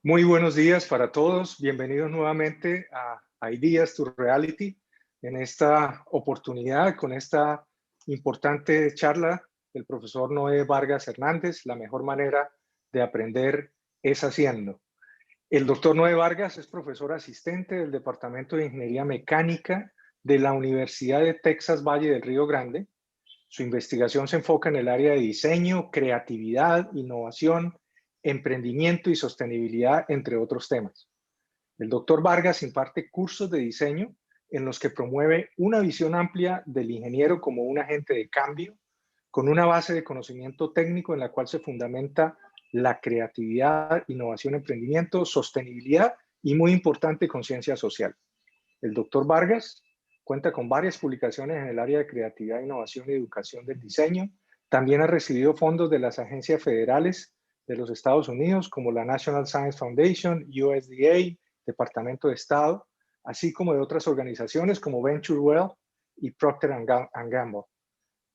Muy buenos días para todos. Bienvenidos nuevamente a Ideas to Reality. En esta oportunidad, con esta importante charla del profesor Noé Vargas Hernández, la mejor manera de aprender es haciendo. El doctor Noé Vargas es profesor asistente del Departamento de Ingeniería Mecánica de la Universidad de Texas Valle del Río Grande. Su investigación se enfoca en el área de diseño, creatividad, innovación, emprendimiento y sostenibilidad, entre otros temas. El doctor Vargas imparte cursos de diseño en los que promueve una visión amplia del ingeniero como un agente de cambio, con una base de conocimiento técnico en la cual se fundamenta la creatividad, innovación, emprendimiento, sostenibilidad y, muy importante, conciencia social. El doctor Vargas cuenta con varias publicaciones en el área de creatividad, innovación y educación del diseño. También ha recibido fondos de las agencias federales de los Estados Unidos, como la National Science Foundation, USDA, Departamento de Estado, así como de otras organizaciones como Venture Well y Procter Gamble,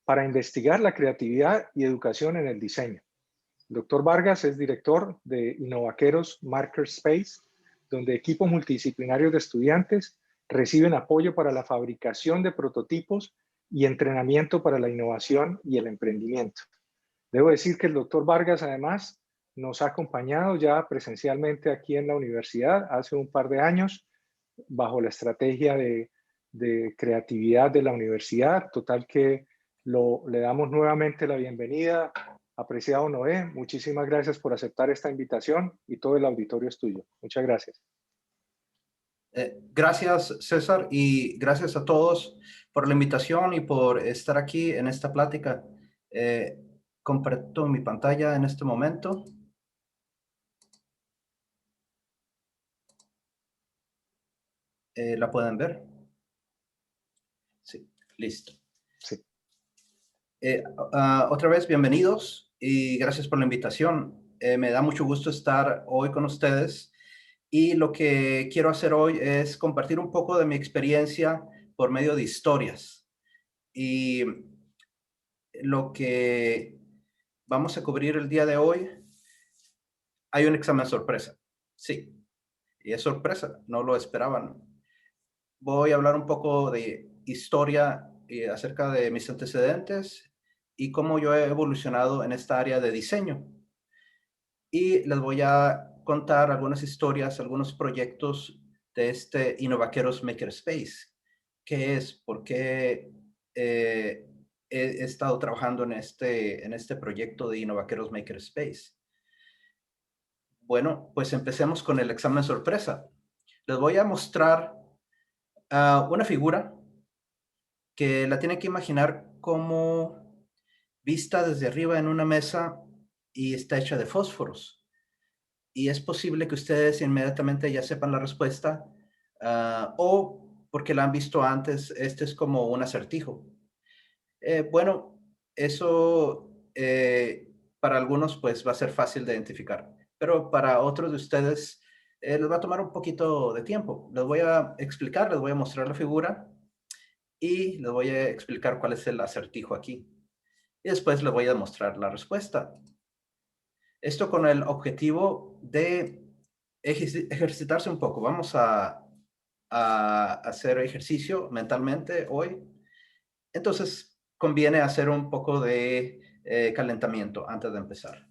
para investigar la creatividad y educación en el diseño. El doctor Vargas es director de Innovaqueros Makerspace, donde equipos multidisciplinarios de estudiantes reciben apoyo para la fabricación de prototipos y entrenamiento para la innovación y el emprendimiento. Debo decir que el doctor Vargas, además, nos ha acompañado ya presencialmente aquí en la universidad hace un par de años bajo la estrategia de creatividad de la universidad. Total que le damos nuevamente la bienvenida. Apreciado Noé, muchísimas gracias por aceptar esta invitación y todo el auditorio es tuyo. Muchas gracias. Gracias, César, y gracias a todos por la invitación y por estar aquí en esta plática. Comparto mi pantalla en este momento. ¿La pueden ver? Sí, listo. Sí. Otra vez, bienvenidos y gracias por la invitación. Me da mucho gusto estar hoy con ustedes. Y lo que quiero hacer hoy es compartir un poco de mi experiencia por medio de historias. Y lo que vamos a cubrir el día de hoy, hay un examen sorpresa. Sí, y es sorpresa, no lo esperaban. Voy a hablar un poco de historia acerca de mis antecedentes y cómo yo he evolucionado en esta área de diseño. Y les voy a contar algunas historias, algunos proyectos de este Innovaqueros Makerspace. ¿Qué es? ¿Por qué he estado trabajando en este proyecto de Innovaqueros Makerspace? Bueno, pues empecemos con el examen sorpresa. Les voy a mostrar una figura que la tienen que imaginar como vista desde arriba en una mesa y está hecha de fósforos. Y es posible que ustedes inmediatamente ya sepan la respuesta o porque la han visto antes, este es como un acertijo. Bueno, eso para algunos pues va a ser fácil de identificar, pero para otros de ustedes les va a tomar un poquito de tiempo. Les voy a explicar, les voy a mostrar la figura y les voy a explicar cuál es el acertijo aquí. Y después les voy a mostrar la respuesta. Esto con el objetivo de ejercitarse un poco. Vamos a hacer ejercicio mentalmente hoy. Entonces, conviene hacer un poco de calentamiento antes de empezar.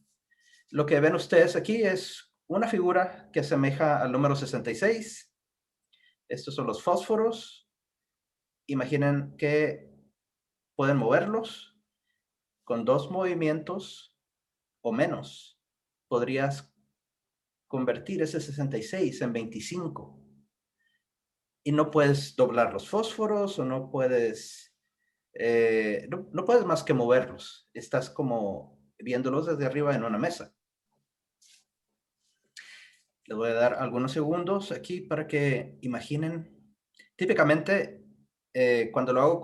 Lo que ven ustedes aquí es una figura que asemeja al número 66. Estos son los fósforos. Imaginen que pueden moverlos con 2 movimientos o menos. Podrías convertir ese 66 en 25. Y no puedes doblar los fósforos o no puedes, no puedes más que moverlos. Estás como viéndolos desde arriba en una mesa. Les voy a dar algunos segundos aquí para que imaginen. Típicamente, cuando lo hago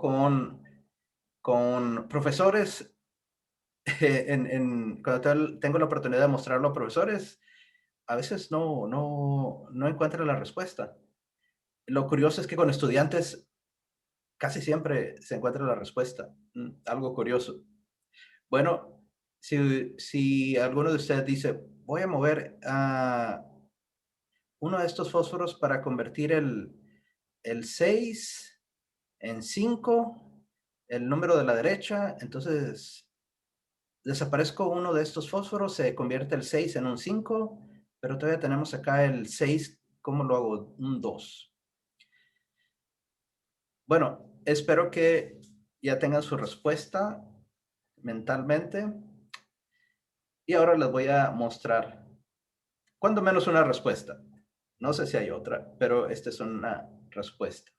con profesores, cuando tengo la oportunidad de mostrarlo a profesores, a veces no encuentran la respuesta. Lo curioso es que con estudiantes casi siempre se encuentra la respuesta. Algo curioso. Bueno, si alguno de ustedes dice, voy a mover uno de estos fósforos para convertir el 6 en 5, el número de la derecha. Entonces, desaparezco uno de estos fósforos, se convierte el 6 en un 5, pero todavía tenemos acá el 6, ¿cómo lo hago? Un 2. Bueno, espero que ya tengan su respuesta mentalmente. Y ahora les voy a mostrar, cuando menos una respuesta. No sé si hay otra, pero esta es una respuesta.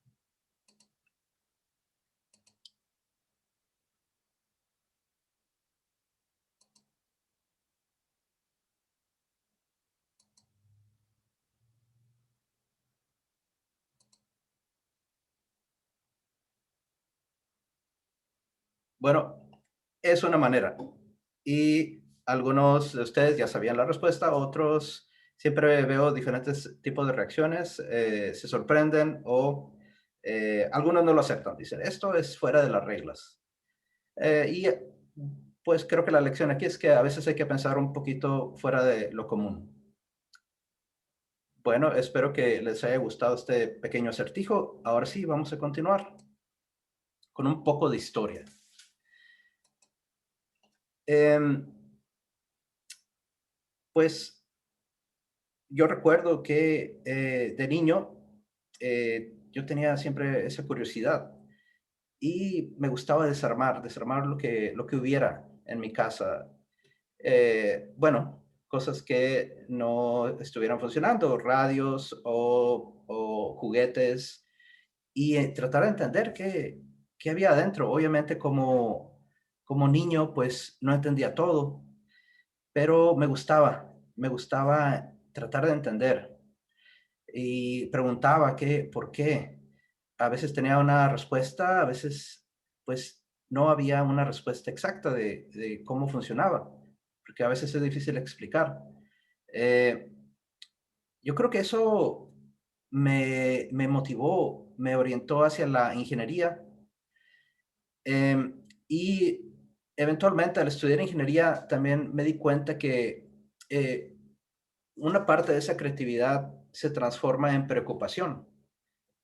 Bueno, es una manera. Y algunos de ustedes ya sabían la respuesta, otros siempre veo diferentes tipos de reacciones, se sorprenden o algunos no lo aceptan. Dicen, esto es fuera de las reglas. Y pues creo que la lección aquí es que a veces hay que pensar un poquito fuera de lo común. Bueno, espero que les haya gustado este pequeño acertijo. Ahora sí, vamos a continuar con un poco de historia. Em, pues yo recuerdo que de niño yo tenía siempre esa curiosidad y me gustaba desarmar lo que hubiera en mi casa. Bueno, cosas que no estuvieran funcionando, radios o juguetes, y tratar de entender qué había adentro. Obviamente como niño, pues no entendía todo, pero me gustaba tratar de entender y preguntaba por qué. A veces tenía una respuesta, a veces pues no había una respuesta exacta de cómo funcionaba, porque a veces es difícil explicar. Eh, yo creo que eso me motivó, me orientó hacia la ingeniería. Y eventualmente al estudiar ingeniería también me di cuenta que eh, una parte de esa creatividad se transforma en preocupación.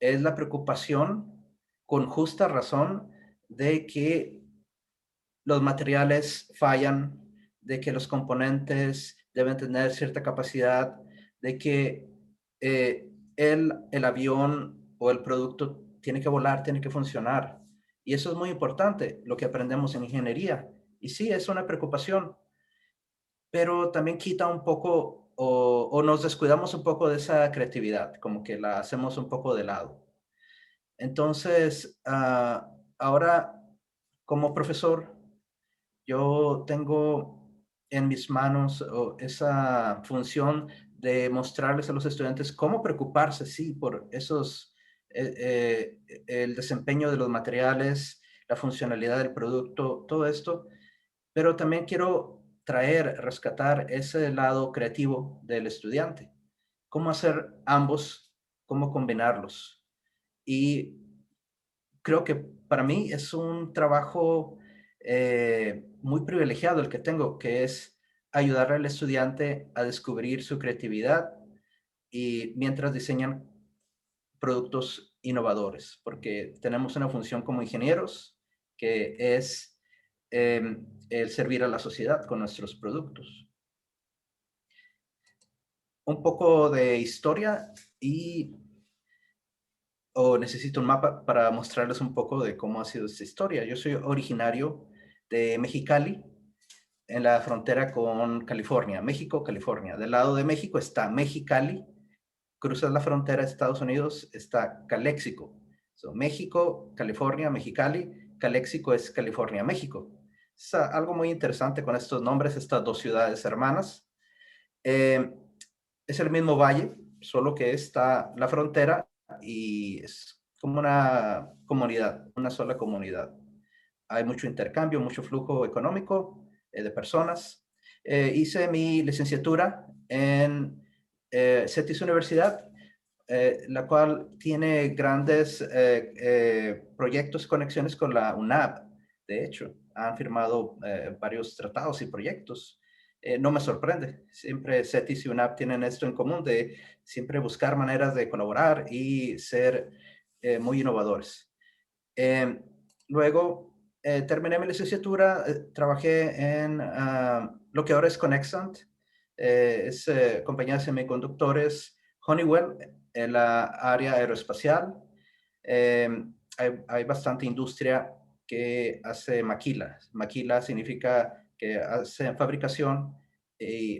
Es la preocupación con justa razón de que los materiales fallan, de que los componentes deben tener cierta capacidad, de que el avión o el producto tiene que volar, tiene que funcionar. Y eso es muy importante, lo que aprendemos en ingeniería. Y sí, es una preocupación, pero también quita un poco o nos descuidamos un poco de esa creatividad, como que la hacemos un poco de lado. Entonces, ahora como profesor, yo tengo en mis manos esa función de mostrarles a los estudiantes cómo preocuparse, sí, por el desempeño de los materiales, la funcionalidad del producto, todo esto, pero también quiero rescatar ese lado creativo del estudiante. Cómo hacer ambos, cómo combinarlos. Y creo que para mí es un trabajo muy privilegiado el que tengo, que es ayudar al estudiante a descubrir su creatividad y mientras diseñan productos innovadores, porque tenemos una función como ingenieros que es el servir a la sociedad con nuestros productos. Un poco de historia y o necesito un mapa para mostrarles un poco de cómo ha sido esta historia. Yo soy originario de Mexicali, en la frontera con California, México, California. Del lado de México está Mexicali, cruzas la frontera de Estados Unidos, está Calexico. So, México, California, Mexicali, Calexico es California, México. Es algo muy interesante con estos nombres, estas dos ciudades hermanas. Eh, es el mismo valle, solo que está la frontera y es como una comunidad, una sola comunidad. Hay mucho intercambio, mucho flujo económico de personas. Hice mi licenciatura en CETIS Universidad, la cual tiene grandes proyectos, conexiones con la UNAV. De hecho, han firmado varios tratados y proyectos. no me sorprende. Siempre CETIS y UNAP tienen esto en común de siempre buscar maneras de colaborar y ser muy innovadores. Luego terminé mi licenciatura, trabajé en lo que ahora es Conexant, es compañía de semiconductores, Honeywell, en la área aeroespacial. Hay bastante industria que hace maquilas. Maquila significa que hace fabricación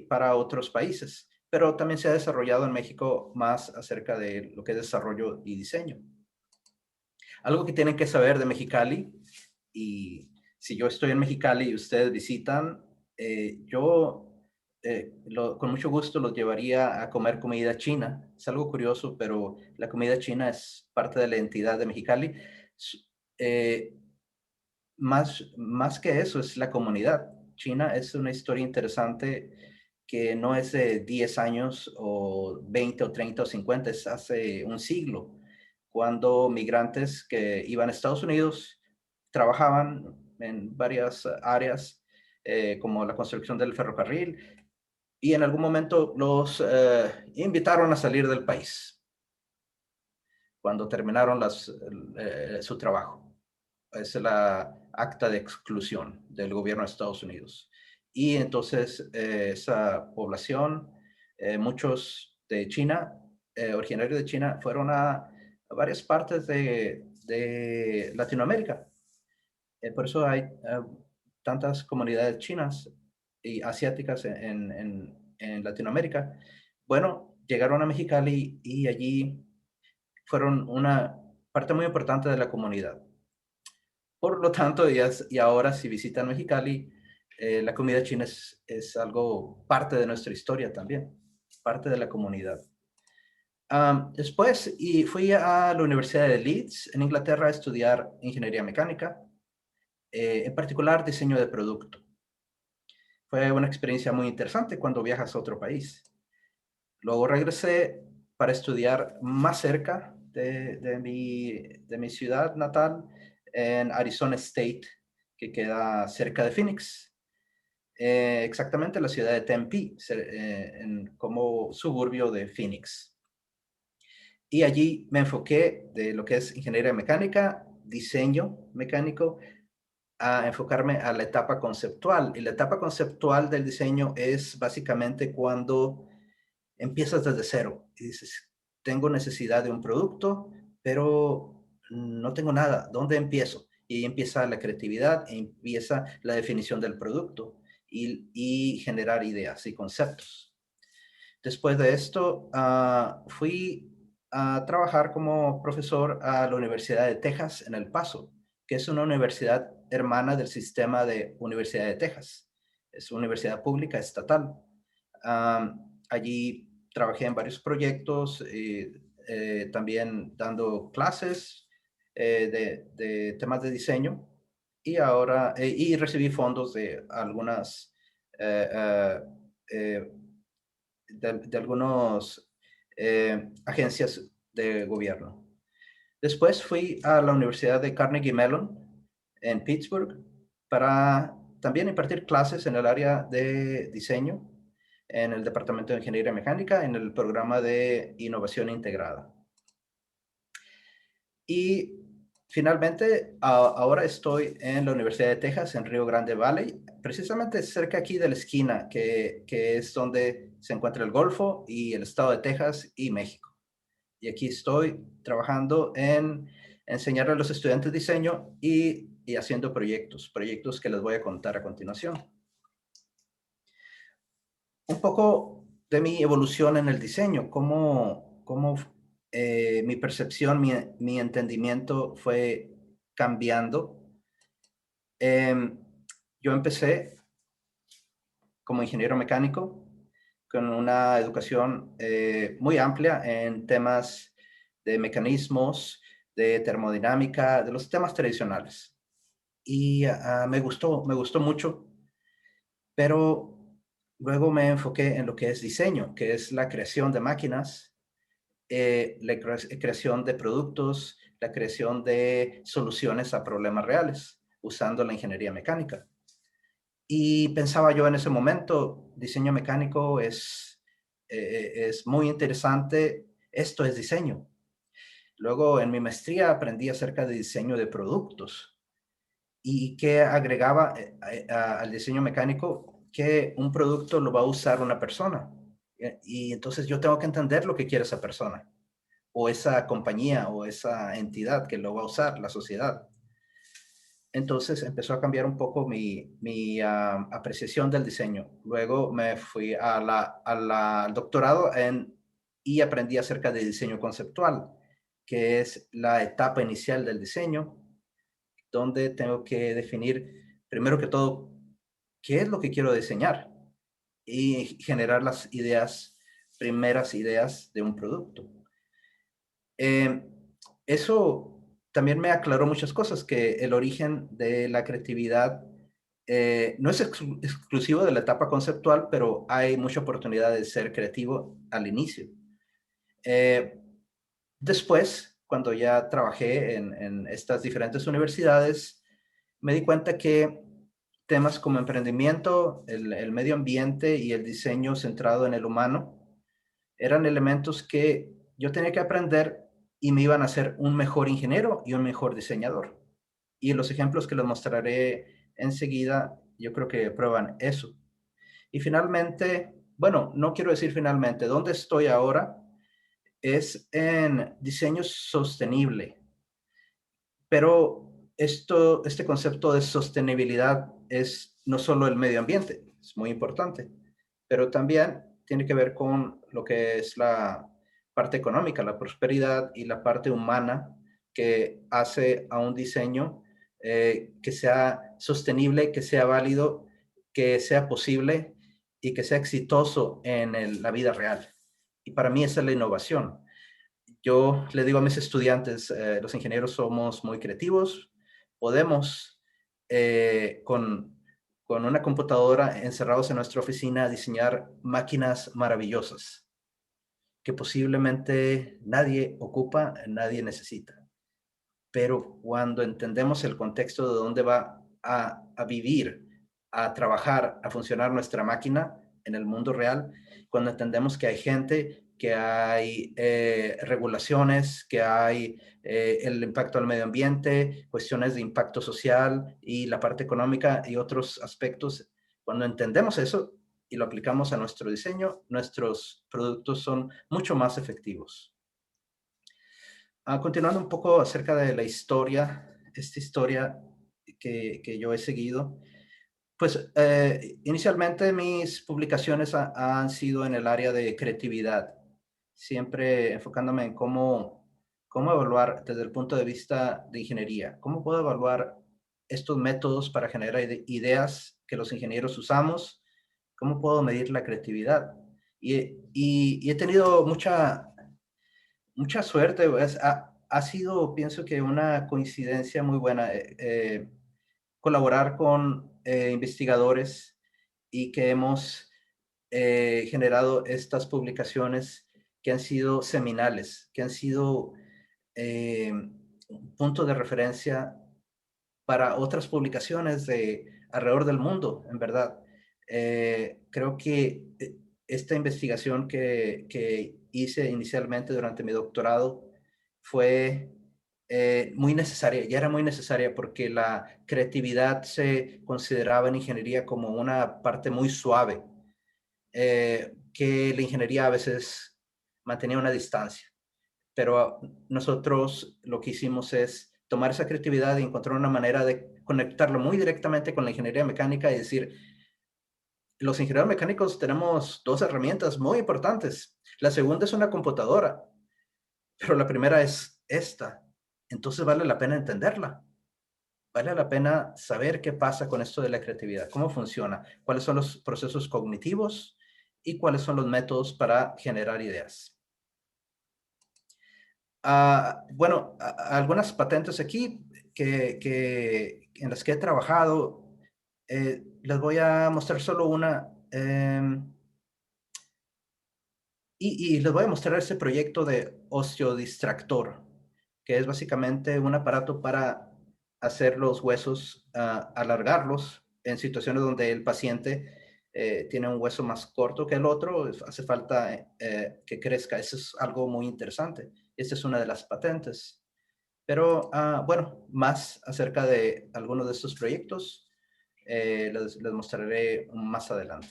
para otros países, pero también se ha desarrollado en México más acerca de lo que es desarrollo y diseño. Algo que tienen que saber de Mexicali, y si yo estoy en Mexicali y ustedes visitan, yo con mucho gusto los llevaría a comer comida china. Es algo curioso, pero la comida china es parte de la identidad de Mexicali. Eh, más que eso, es la comunidad. China es una historia interesante que no es de 10 años o 20 o 30 o 50, es hace un siglo, cuando migrantes que iban a Estados Unidos trabajaban en varias áreas, como la construcción del ferrocarril, y en algún momento los invitaron a salir del país cuando terminaron su trabajo. Es la acta de exclusión del gobierno de Estados Unidos. Y entonces esa población, muchos de China, originarios de China, fueron a varias partes de Latinoamérica. Por eso hay tantas comunidades chinas y asiáticas en Latinoamérica. Bueno, llegaron a Mexicali y allí fueron una parte muy importante de la comunidad. Por lo tanto, y ahora si visitan Mexicali, la comida china es algo parte de nuestra historia también, parte de la comunidad. Después fui a la Universidad de Leeds, en Inglaterra, a estudiar ingeniería mecánica, en particular diseño de producto. Fue una experiencia muy interesante cuando viajas a otro país. Luego regresé para estudiar más cerca de mi ciudad natal, en Arizona State, que queda cerca de Phoenix. Exactamente la ciudad de Tempe, como suburbio de Phoenix. Y allí me enfoqué de lo que es ingeniería mecánica, diseño mecánico, a enfocarme a la etapa conceptual. Y la etapa conceptual del diseño es básicamente cuando empiezas desde cero y dices, tengo necesidad de un producto, pero no tengo nada. ¿Dónde empiezo? Y ahí empieza la creatividad, empieza la definición del producto y generar ideas y conceptos. Después de esto, fui a trabajar como profesor a la Universidad de Texas en El Paso, que es una universidad hermana del sistema de Universidad de Texas. Es una universidad pública estatal. Allí trabajé en varios proyectos, también dando clases de temas de diseño, y ahora y recibí fondos de algunas eh, de algunas agencias de gobierno. Después fui a la Universidad de Carnegie Mellon en Pittsburgh para también impartir clases en el área de diseño, en el Departamento de Ingeniería Mecánica, en el programa de Innovación Integrada. Y finalmente, ahora estoy en la Universidad de Texas, en Rio Grande Valley, precisamente cerca aquí de la esquina, que es donde se encuentra el Golfo y el estado de Texas y México. Y aquí estoy trabajando en enseñar a los estudiantes diseño y haciendo proyectos que les voy a contar a continuación. Un poco de mi evolución en el diseño, cómo mi percepción, mi entendimiento fue cambiando. Yo empecé como ingeniero mecánico con una educación muy amplia en temas de mecanismos, de termodinámica, de los temas tradicionales. Y me gustó mucho, pero luego me enfoqué en lo que es diseño, que es la creación de máquinas, la creación de productos, la creación de soluciones a problemas reales, usando la ingeniería mecánica. Y pensaba yo en ese momento, diseño mecánico es muy interesante, esto es diseño. Luego en mi maestría aprendí acerca de diseño de productos y que agregaba al diseño mecánico que un producto lo va a usar una persona. Y entonces yo tengo que entender lo que quiere esa persona o esa compañía o esa entidad que lo va a usar, la sociedad. Entonces empezó a cambiar un poco mi apreciación del diseño. Luego me fui al doctorado y aprendí acerca de diseño conceptual, que es la etapa inicial del diseño, donde tengo que definir, primero que todo, qué es lo que quiero diseñar y generar las ideas, primeras ideas de un producto. Eh, Eso también me aclaró muchas cosas, que el origen de la creatividad no es exclusivo de la etapa conceptual, pero hay mucha oportunidad de ser creativo al inicio. Eh, Después, cuando ya trabajé en estas diferentes universidades, me di cuenta que temas como emprendimiento, el medio ambiente y el diseño centrado en el humano eran elementos que yo tenía que aprender y me iban a hacer un mejor ingeniero y un mejor diseñador. Y los ejemplos que les mostraré enseguida, yo creo que prueban eso. Y finalmente, bueno, no quiero decir finalmente, ¿dónde estoy ahora? Es en diseño sostenible. Pero este concepto de sostenibilidad es no solo el medio ambiente, es muy importante, pero también tiene que ver con lo que es la parte económica, la prosperidad y la parte humana que hace a un diseño que sea sostenible, que sea válido, que sea posible y que sea exitoso en la vida real. Y para mí esa es la innovación. Yo le digo a mis estudiantes, los ingenieros somos muy creativos, podemos con una computadora encerrados en nuestra oficina diseñar máquinas maravillosas que posiblemente nadie ocupa, nadie necesita. Pero cuando entendemos el contexto de dónde va a vivir, a trabajar, a funcionar nuestra máquina en el mundo real, cuando entendemos que hay gente, que hay regulaciones, que hay el impacto al medio ambiente, cuestiones de impacto social y la parte económica y otros aspectos, cuando entendemos eso y lo aplicamos a nuestro diseño, nuestros productos son mucho más efectivos. Continuando un poco acerca de la historia, esta historia que yo he seguido, pues inicialmente mis publicaciones han sido en el área de creatividad, siempre enfocándome en cómo evaluar desde el punto de vista de ingeniería, cómo puedo evaluar estos métodos para generar ideas que los ingenieros usamos, cómo puedo medir la creatividad. Y he tenido mucha suerte, pues, ha sido, pienso que una coincidencia muy buena colaborar con investigadores y que hemos generado estas publicaciones que han sido seminales, que han sido un punto de referencia para otras publicaciones de alrededor del mundo, en verdad. Creo que esta investigación que hice inicialmente durante mi doctorado fue muy necesaria, ya era muy necesaria porque la creatividad se consideraba en ingeniería como una parte muy suave, que la ingeniería a veces mantenía una distancia. Pero nosotros lo que hicimos es tomar esa creatividad y encontrar una manera de conectarlo muy directamente con la ingeniería mecánica y decir, los ingenieros mecánicos tenemos dos herramientas muy importantes. La segunda es una computadora, pero la primera es esta. Entonces vale la pena entenderla. Vale la pena saber qué pasa con esto de la creatividad, cómo funciona, cuáles son los procesos cognitivos y cuáles son los métodos para generar ideas. Bueno, algunas patentes aquí en las que he trabajado. Les voy a mostrar solo una. Y les voy a mostrar ese proyecto de osteodistractor, que es básicamente un aparato para hacer los huesos, alargarlos en situaciones donde el paciente tiene un hueso más corto que el otro, hace falta que crezca. Eso es algo muy interesante. Esta es una de las patentes. Pero bueno, más acerca de algunos de estos proyectos les mostraré más adelante.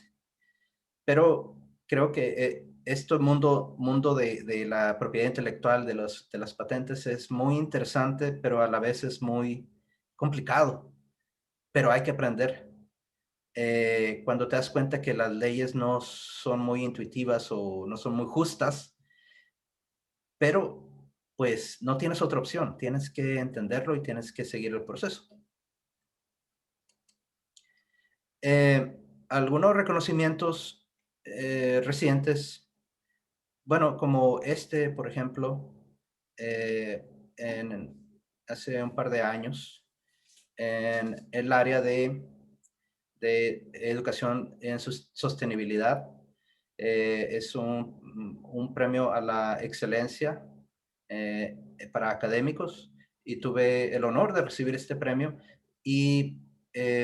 Pero creo que este mundo de la propiedad intelectual, de las patentes, es muy interesante, pero a la vez es muy complicado. Pero hay que aprender. Cuando te das cuenta que las leyes no son muy intuitivas o no son muy justas, pero pues no tienes otra opción, tienes que entenderlo y tienes que seguir el proceso. Algunos reconocimientos recientes, bueno, como este, por ejemplo, eh, hace un par de años, en el área de educación en sostenibilidad. Es un premio a la excelencia para académicos y tuve el honor de recibir este premio y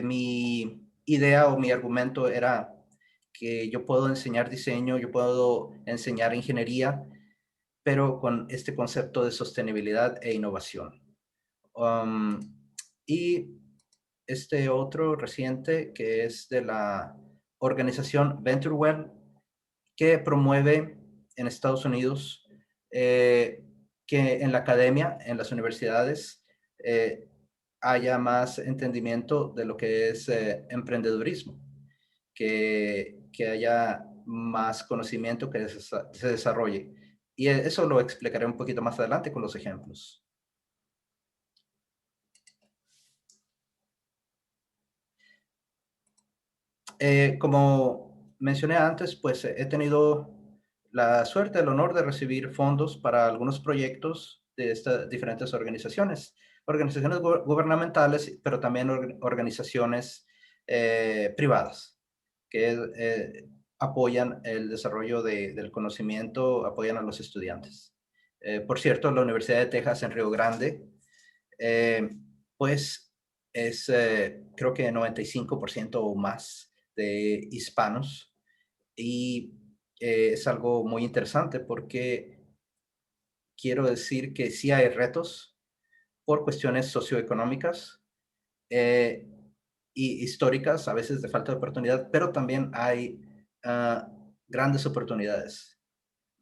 mi idea o mi argumento era que yo puedo enseñar diseño, yo puedo enseñar ingeniería, pero con este concepto de sostenibilidad e innovación. Um, y este otro reciente que es de la organización VentureWell, que promueve en Estados Unidos que en la academia, en las universidades, haya más entendimiento de lo que es emprendedurismo, que haya más conocimiento que se desarrolle. Y eso lo explicaré un poquito más adelante con los ejemplos. Como mencioné antes, pues he tenido la suerte, el honor de recibir fondos para algunos proyectos de estas diferentes organizaciones, organizaciones gubernamentales, pero también organizaciones privadas que apoyan el desarrollo del conocimiento, apoyan a los estudiantes. Por cierto, la Universidad de Texas en Río Grande, pues es creo que 95% o más de hispanos y es algo muy interesante porque quiero decir que sí hay retos por cuestiones socioeconómicas eh, y históricas, a veces de falta de oportunidad, pero también hay uh, grandes oportunidades.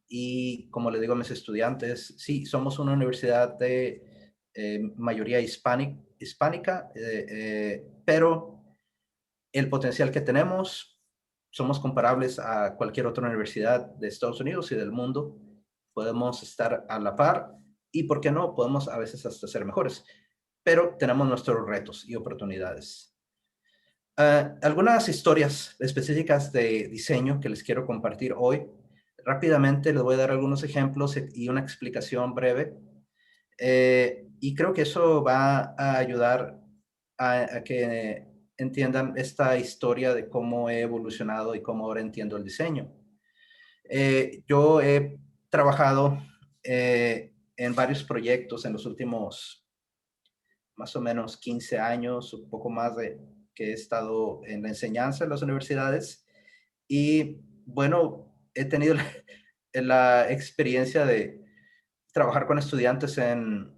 Y como le digo a mis estudiantes, sí, somos una universidad de mayoría hispánica, pero el potencial que tenemos, somos comparables a cualquier otra universidad de Estados Unidos y del mundo. Podemos estar a la par y, ¿por qué no? Podemos a veces hasta ser mejores, pero tenemos nuestros retos y oportunidades. Algunas historias específicas de diseño que les quiero compartir hoy. Rápidamente les voy a dar algunos ejemplos y una explicación breve. Y creo que eso va a ayudar a que entiendan esta historia de cómo he evolucionado y cómo ahora entiendo el diseño. Yo he trabajado en varios proyectos en los últimos más o menos 15 años, un poco más de que he estado en la enseñanza en las universidades. Y bueno, he tenido la experiencia de trabajar con estudiantes en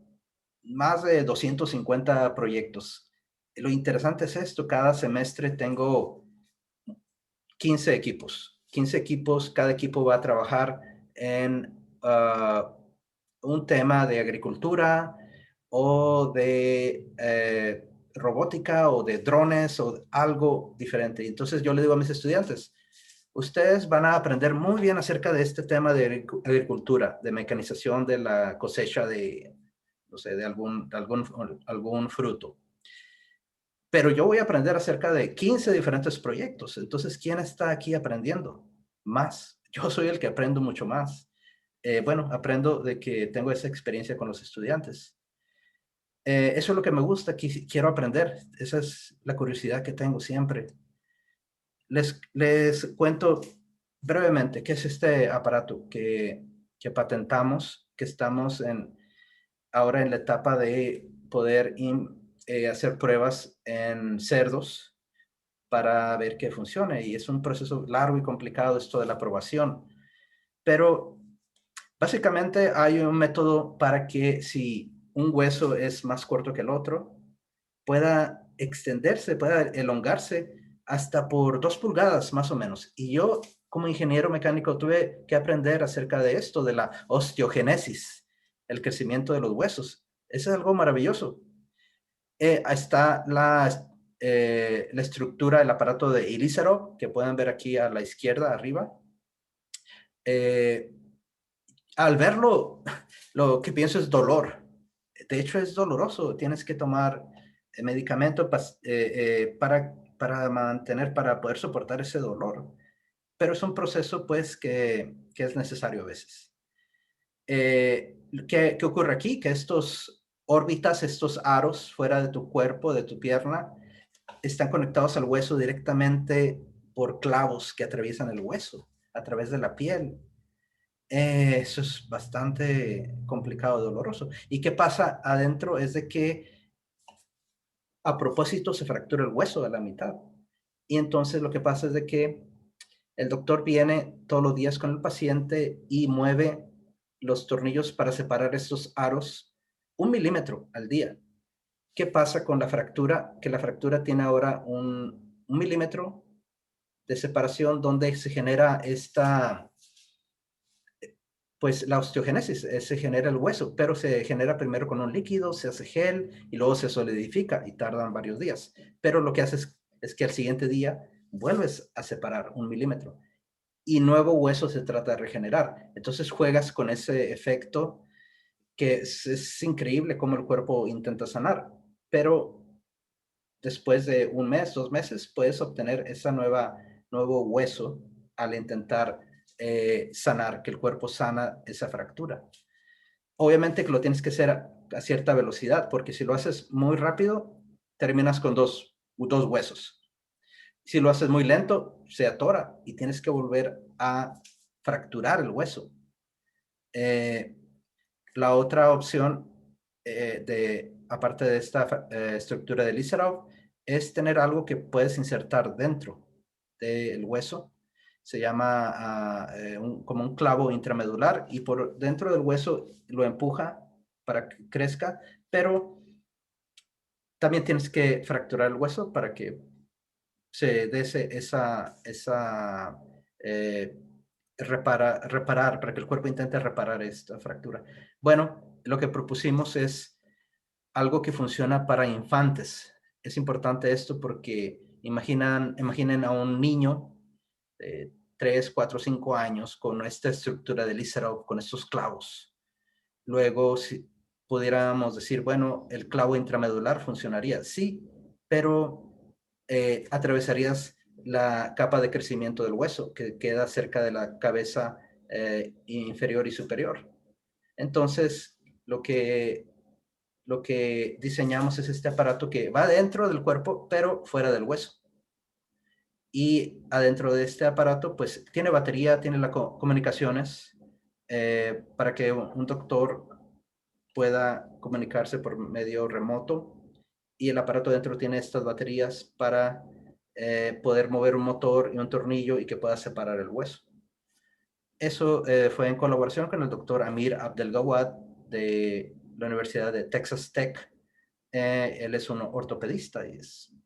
más de 250 proyectos. Lo interesante es esto, cada semestre tengo 15 equipos. 15 equipos, cada equipo va a trabajar en un tema de agricultura o de robótica o de drones o algo diferente. Entonces yo le digo a mis estudiantes, ustedes van a aprender muy bien acerca de este tema de agricultura, de mecanización de la cosecha de, no sé, de algún fruto. Pero yo voy a aprender acerca de 15 diferentes proyectos. Entonces, ¿quién está aquí aprendiendo más? Yo soy el que aprendo mucho más. Bueno, aprendo de que tengo esa experiencia con los estudiantes. Eso es lo que me gusta, quiero aprender. Esa es la curiosidad que tengo siempre. Les cuento brevemente qué es este aparato que patentamos, que estamos ahora en la etapa de poder hacer pruebas en cerdos para ver que funcione. Y es un proceso largo y complicado esto de la aprobación. Pero básicamente hay un método para que si un hueso es más corto que el otro, pueda extenderse, pueda elongarse hasta por 2 pulgadas más o menos. Y yo, como ingeniero mecánico, tuve que aprender acerca de esto, de la osteogénesis, el crecimiento de los huesos. Eso es algo maravilloso. Está la estructura, el aparato de Ilízarov, que pueden ver aquí a la izquierda, arriba. Al verlo, lo que pienso es dolor. De hecho, es doloroso. Tienes que tomar medicamento para poder soportar ese dolor. Pero es un proceso, pues, que es necesario a veces. ¿Qué ocurre aquí? Que estos órbitas, estos aros fuera de tu cuerpo, de tu pierna, están conectados al hueso directamente por clavos que atraviesan el hueso a través de la piel. Eso es bastante complicado, doloroso. ¿Y qué pasa adentro? Es de que a propósito se fractura el hueso a la mitad. Y entonces lo que pasa es de que el doctor viene todos los días con el paciente y mueve los tornillos para separar estos aros 1 milímetro al día. ¿Qué pasa con la fractura? Que la fractura tiene ahora un milímetro de separación donde se genera pues la osteogénesis, se genera el hueso, pero se genera primero con un líquido, se hace gel y luego se solidifica y tardan varios días. Pero lo que hace es que al siguiente día vuelves a separar 1 milímetro y nuevo hueso se trata de regenerar. Entonces juegas con ese efecto que es increíble cómo el cuerpo intenta sanar, pero después de 1 mes, 2 meses, puedes obtener ese nuevo hueso al intentar sanar, que el cuerpo sana esa fractura. Obviamente que lo tienes que hacer a cierta velocidad, porque si lo haces muy rápido, terminas con dos huesos. Si lo haces muy lento, se atora y tienes que volver a fracturar el hueso. La otra opción, aparte de esta estructura de Ilízarov, es tener algo que puedes insertar dentro del hueso. Se llama como un clavo intramedular y por dentro del hueso lo empuja para que crezca, pero también tienes que fracturar el hueso para que se dé reparar, para que el cuerpo intente reparar esta fractura. Bueno, lo que propusimos es algo que funciona para infantes. Es importante esto porque imaginen a un niño de 3, 4, 5 años con esta estructura de Ilízarov, con estos clavos. Luego, si pudiéramos decir, bueno, el clavo intramedular funcionaría, sí, pero atravesarías la capa de crecimiento del hueso que queda cerca de la cabeza inferior y superior. Entonces, lo que diseñamos es este aparato que va dentro del cuerpo, pero fuera del hueso. Y adentro de este aparato, pues tiene batería, tiene las comunicaciones para que un doctor pueda comunicarse por medio remoto. Y el aparato dentro tiene estas baterías para poder mover un motor y un tornillo y que pueda separar el hueso. Eso fue en colaboración con el doctor Amir Abdelgawad de la Universidad de Texas Tech. Él es un ortopedista y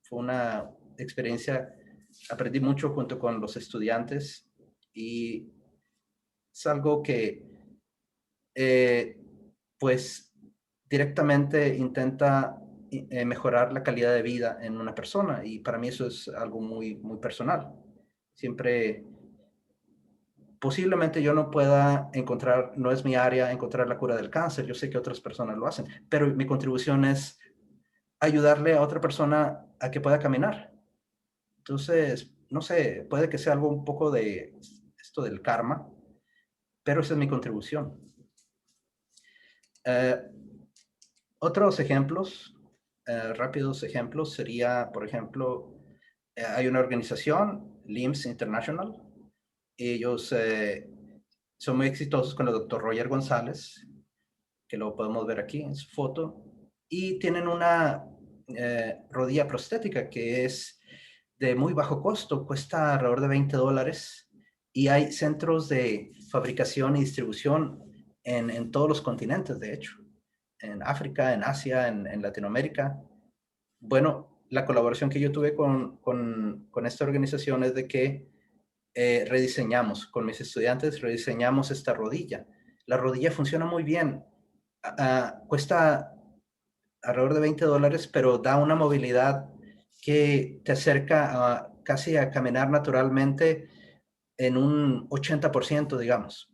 fue una experiencia, aprendí mucho junto con los estudiantes y es algo que pues directamente intenta mejorar la calidad de vida en una persona y para mí eso es algo muy, muy personal. Siempre, posiblemente yo no pueda encontrar, no es mi área encontrar la cura del cáncer, yo sé que otras personas lo hacen, pero mi contribución es ayudarle a otra persona a que pueda caminar. Entonces, no sé, puede que sea algo un poco de esto del karma, pero esa es mi contribución. Otros ejemplos, rápidos ejemplos, sería, por ejemplo, hay una organización, LIMS International. Ellos son muy exitosos con el doctor Roger González, que lo podemos ver aquí en su foto, y tienen una rodilla prostética que es de muy bajo costo, cuesta alrededor de $20 y hay centros de fabricación y distribución en todos los continentes, de hecho, en África, en Asia, en Latinoamérica. Bueno, la colaboración que yo tuve con esta organización es de que rediseñamos, con mis estudiantes, rediseñamos esta rodilla. La rodilla funciona muy bien. Cuesta alrededor de $20, pero da una movilidad que te acerca casi a caminar naturalmente en un 80%, digamos.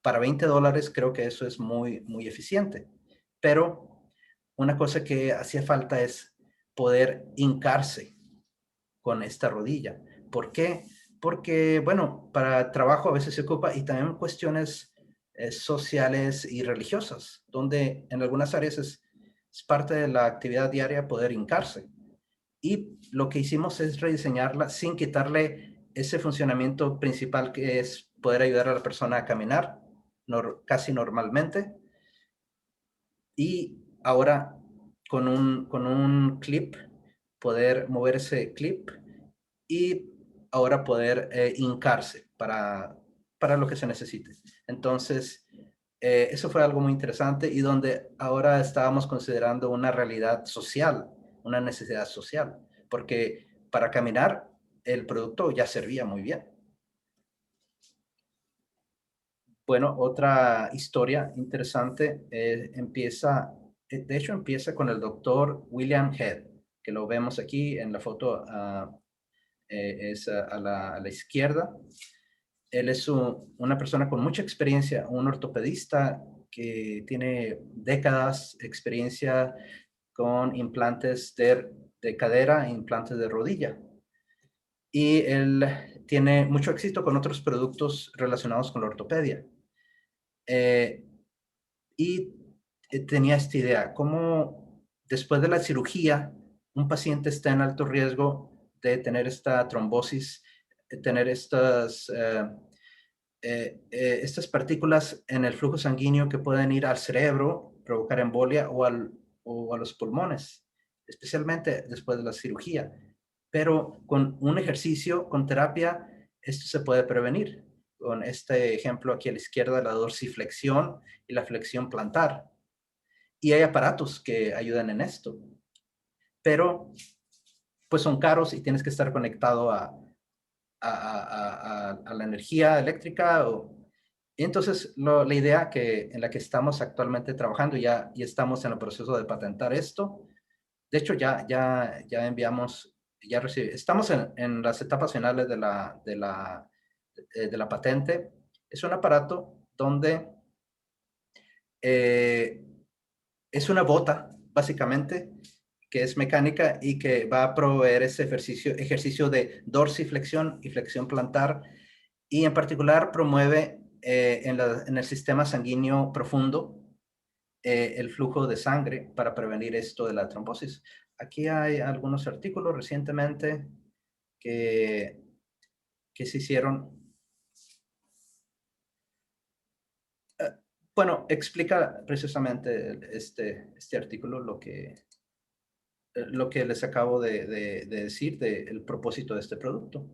Para $20 creo que eso es muy, muy eficiente. Pero una cosa que hacía falta es poder hincarse con esta rodilla. ¿Por qué? Porque, bueno, para trabajo a veces se ocupa y también cuestiones sociales y religiosas, donde en algunas áreas es parte de la actividad diaria poder hincarse. Y lo que hicimos es rediseñarla sin quitarle ese funcionamiento principal que es poder ayudar a la persona a caminar casi normalmente. Y ahora con un clip, poder mover ese clip y ahora poder hincarse para lo que se necesite. Entonces, eso fue algo muy interesante y donde ahora estábamos considerando una realidad social, una necesidad social, porque para caminar el producto ya servía muy bien. Bueno, otra historia interesante de hecho empieza con el doctor William Head, que lo vemos aquí en la foto, es a la izquierda. Él es una persona con mucha experiencia, un ortopedista que tiene décadas de experiencia con implantes de cadera e implantes de rodilla. Y él tiene mucho éxito con otros productos relacionados con la ortopedia. Eh, y tenía esta idea, cómo después de la cirugía un paciente está en alto riesgo de tener esta trombosis, tener estas partículas en el flujo sanguíneo que pueden ir al cerebro, provocar embolia o a los pulmones, especialmente después de la cirugía. Pero con un ejercicio, con terapia, esto se puede prevenir. Con este ejemplo aquí a la izquierda, la dorsiflexión y la flexión plantar. Y hay aparatos que ayudan en esto. Pero pues son caros y tienes que estar conectado a la energía eléctrica. Y entonces la idea en la que estamos actualmente trabajando, y estamos en el proceso de patentar esto. De hecho, ya enviamos, estamos en las etapas finales de la patente. Es un aparato donde eh, es una bota, básicamente, que es mecánica y que va a proveer ese ejercicio de dorsiflexión y flexión plantar, y en particular promueve en el sistema sanguíneo profundo el flujo de sangre para prevenir esto de la trombosis. Aquí hay algunos artículos recientemente que, que se hicieron. Bueno, explica precisamente este artículo lo que les acabo de decir del propósito de este producto.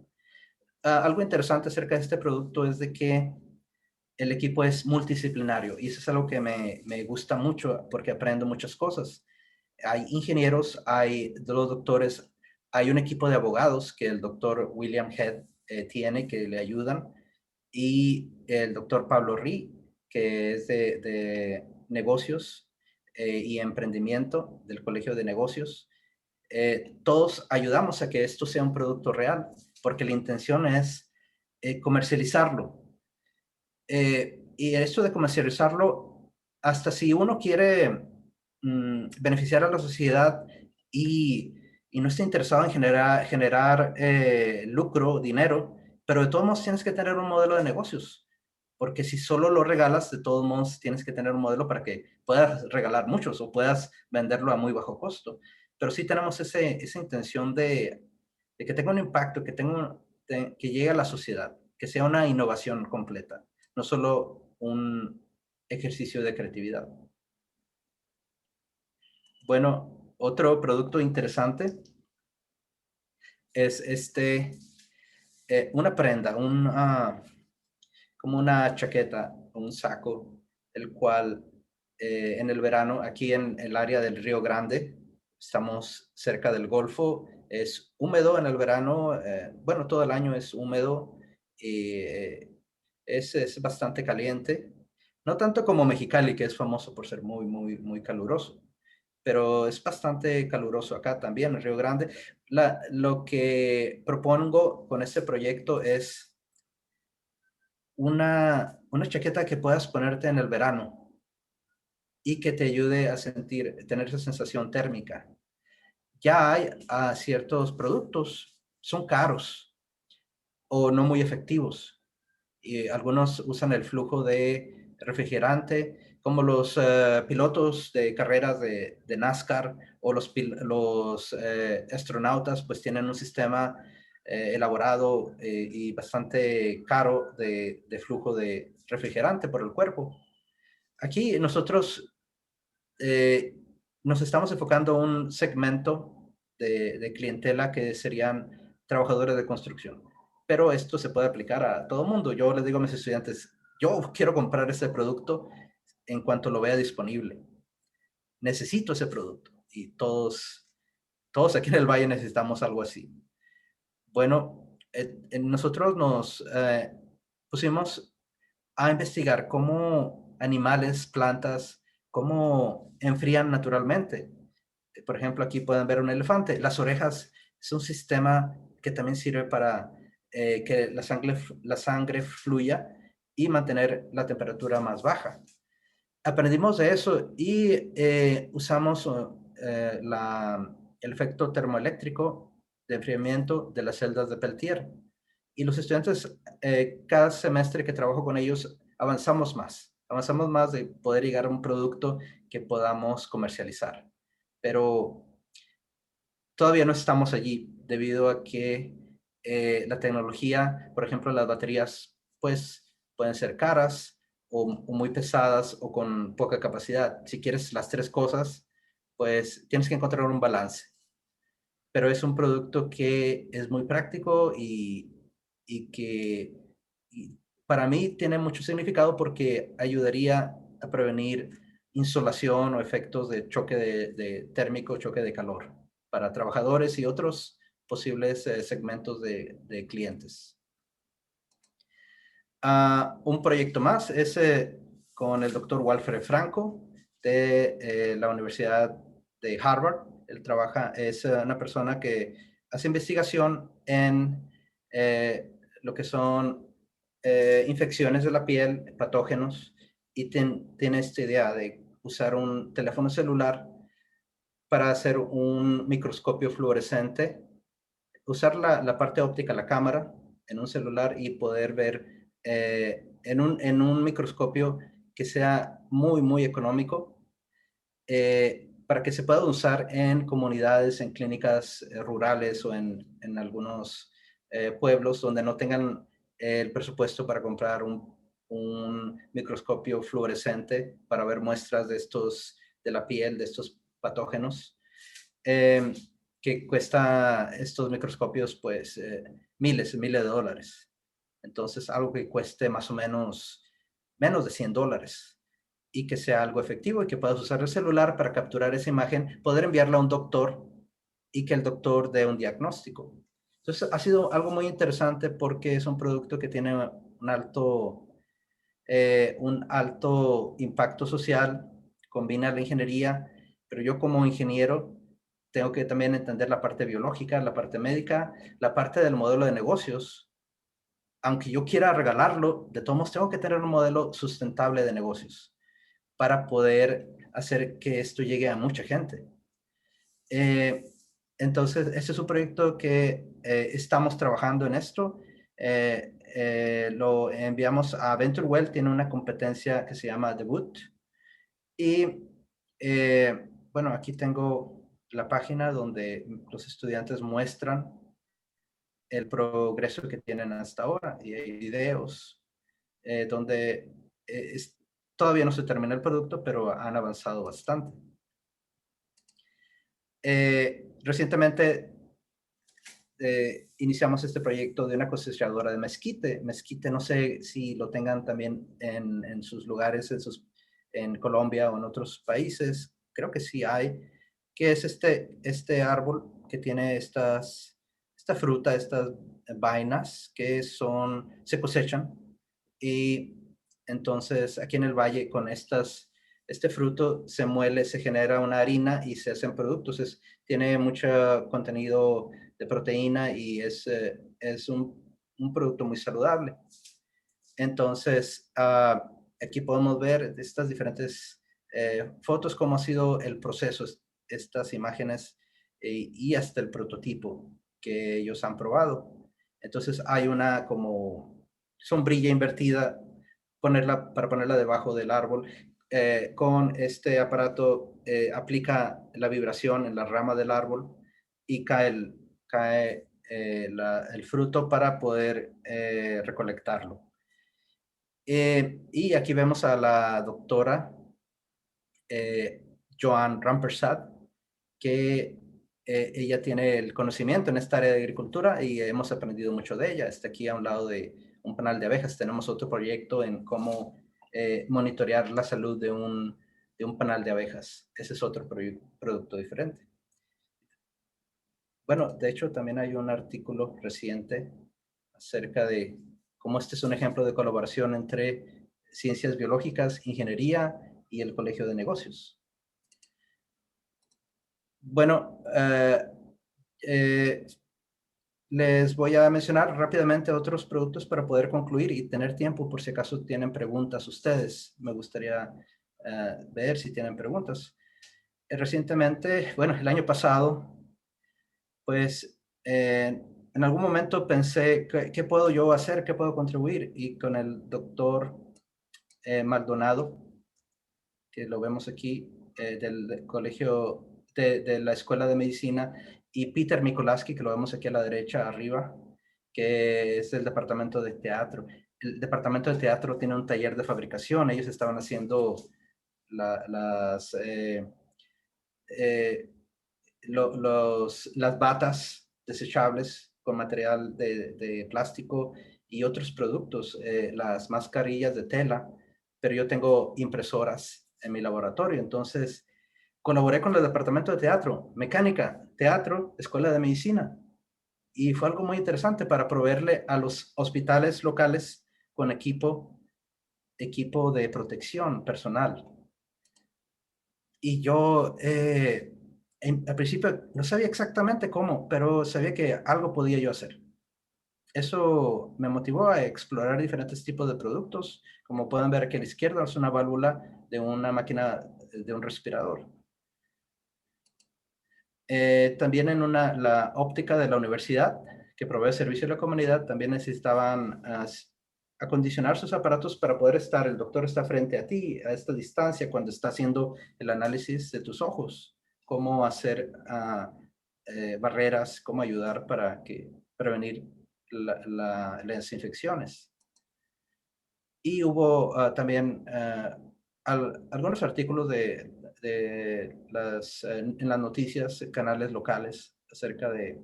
Algo interesante acerca de este producto es de que el equipo es multidisciplinario y eso es algo que me gusta mucho porque aprendo muchas cosas. Hay ingenieros, hay de los doctores, hay un equipo de abogados que el doctor William Head tiene que le ayudan, y el doctor Pablo Rí, que es de negocios y emprendimiento del Colegio de Negocios. Todos ayudamos a que esto sea un producto real, porque la intención es comercializarlo. Y esto de comercializarlo, hasta si uno quiere beneficiar a la sociedad y no está interesado en generar lucro, dinero, pero de todos modos tienes que tener un modelo de negocios, porque si solo lo regalas, de todos modos tienes que tener un modelo para que puedas regalar muchos o puedas venderlo a muy bajo costo. Pero sí tenemos esa intención de que tenga un impacto, que llegue a la sociedad, que sea una innovación completa, no solo un ejercicio de creatividad. Bueno, otro producto interesante es una prenda, como una chaqueta, un saco, el cual en el verano, aquí en el área del Río Grande, estamos cerca del Golfo, es húmedo en el verano, bueno, todo el año es húmedo y es bastante caliente, no tanto como Mexicali, que es famoso por ser muy, muy, muy caluroso, pero es bastante caluroso acá también en Río Grande. Lo que propongo con este proyecto es una chaqueta que puedas ponerte en el verano y que te ayude a tener esa sensación térmica. Ya hay ciertos productos, son caros o no muy efectivos. Y algunos usan el flujo de refrigerante, como los pilotos de carreras de NASCAR o los astronautas, pues tienen un sistema elaborado y bastante caro de flujo de refrigerante por el cuerpo. Aquí nosotros eh, nos estamos enfocando en un segmento de clientela que serían trabajadores de construcción. Pero esto se puede aplicar a todo mundo. Yo les digo a mis estudiantes, yo quiero comprar este producto en cuanto lo vea disponible. Necesito ese producto. Y todos aquí en el Valle necesitamos algo así. Bueno, nosotros nos pusimos a investigar cómo animales, plantas, cómo enfrían naturalmente. Por ejemplo, aquí pueden ver un elefante. Las orejas es un sistema que también sirve para que la sangre fluya y mantener la temperatura más baja. Aprendimos de eso y usamos el efecto termoeléctrico de enfriamiento de las celdas de Peltier. Y los estudiantes, cada semestre que trabajo con ellos, avanzamos más de poder llegar a un producto que podamos comercializar. Pero todavía no estamos allí debido a que la tecnología, por ejemplo, las baterías, pues pueden ser caras o muy pesadas o con poca capacidad. Si quieres las tres cosas, pues tienes que encontrar un balance. Pero es un producto que es muy práctico y que y para mí tiene mucho significado porque ayudaría a prevenir insolación o efectos de choque de térmico, choque de calor para trabajadores y otros posibles segmentos de clientes. Un proyecto más es con el doctor Walfred Franco de la Universidad de Harvard. Él es una persona que hace investigación en lo que son infecciones de la piel, patógenos, y tiene esta idea de usar un teléfono celular para hacer un microscopio fluorescente, usar la parte óptica, la cámara, en un celular y poder ver en un microscopio que sea muy, muy económico para que se pueda usar en comunidades, en clínicas rurales o en algunos pueblos donde no tengan el presupuesto para comprar un microscopio fluorescente para ver muestras de la piel, de estos patógenos, eh, que cuesta estos microscopios pues miles y miles de dólares. Entonces, algo que cueste más o menos de $100 y que sea algo efectivo y que puedas usar el celular para capturar esa imagen, poder enviarla a un doctor y que el doctor dé un diagnóstico. Entonces, ha sido algo muy interesante porque es un producto que tiene un alto impacto social, combina la ingeniería, pero yo como ingeniero tengo que también entender la parte biológica, la parte médica, la parte del modelo de negocios. Aunque yo quiera regalarlo, de todos modos tengo que tener un modelo sustentable de negocios para poder hacer que esto llegue a mucha gente. Eh, entonces, este es un proyecto que estamos trabajando en esto. Lo enviamos a VentureWell, tiene una competencia que se llama Debut. Y bueno, aquí tengo la página donde los estudiantes muestran el progreso que tienen hasta ahora y hay videos donde todavía no se termina el producto, pero han avanzado bastante. Recientemente iniciamos este proyecto de una cosechadora de mezquite. Mezquite, no sé si lo tengan también en sus lugares, en Colombia o en otros países. Creo que sí hay, que es este árbol que tiene esta fruta, estas vainas que se cosechan. Y entonces aquí en el valle con este fruto se muele, se genera una harina y se hacen productos. Tiene mucho contenido de proteína y es un producto muy saludable. Entonces, aquí podemos ver estas diferentes fotos, cómo ha sido el proceso, estas imágenes y hasta el prototipo que ellos han probado. Entonces, hay una como sombrilla invertida para ponerla debajo del árbol. Con este aparato aplica la vibración en la rama del árbol y cae el fruto para poder recolectarlo. Y aquí vemos a la doctora Joan Rampersad, que ella tiene el conocimiento en esta área de agricultura y hemos aprendido mucho de ella. Está aquí a un lado de un panal de abejas. Tenemos otro proyecto en cómo monitorear la salud de un panal de abejas. Ese es otro producto diferente. Bueno, de hecho, también hay un artículo reciente acerca de cómo este es un ejemplo de colaboración entre ciencias biológicas, ingeniería y el Colegio de Negocios. Bueno, les voy a mencionar rápidamente otros productos para poder concluir y tener tiempo por si acaso tienen preguntas ustedes. Me gustaría ver si tienen preguntas. Recientemente, bueno, el año pasado, pues en algún momento pensé, ¿qué puedo yo hacer? ¿Qué puedo contribuir? Y con el doctor Maldonado, que lo vemos aquí, del colegio de la Escuela de Medicina, y Peter Mikolasky, que lo vemos aquí a la derecha, arriba, que es del departamento de teatro. El departamento de teatro tiene un taller de fabricación. Ellos estaban haciendo las batas desechables con material de plástico y otros productos, las mascarillas de tela, pero yo tengo impresoras en mi laboratorio. Entonces, colaboré con el departamento de teatro, mecánica, teatro, escuela de medicina, y fue algo muy interesante para proveerle a los hospitales locales con equipo de protección personal. Y yo al principio no sabía exactamente cómo, pero sabía que algo podía yo hacer. Eso me motivó a explorar diferentes tipos de productos. Como pueden ver aquí a la izquierda es una válvula de una máquina de un respirador. También en la óptica de la universidad, que provee servicio a la comunidad, también necesitaban acondicionar sus aparatos para poder el doctor está frente a ti, a esta distancia, cuando está haciendo el análisis de tus ojos, cómo hacer barreras, cómo ayudar para prevenir las infecciones. Y hubo también algunos artículos en las noticias, canales locales, acerca de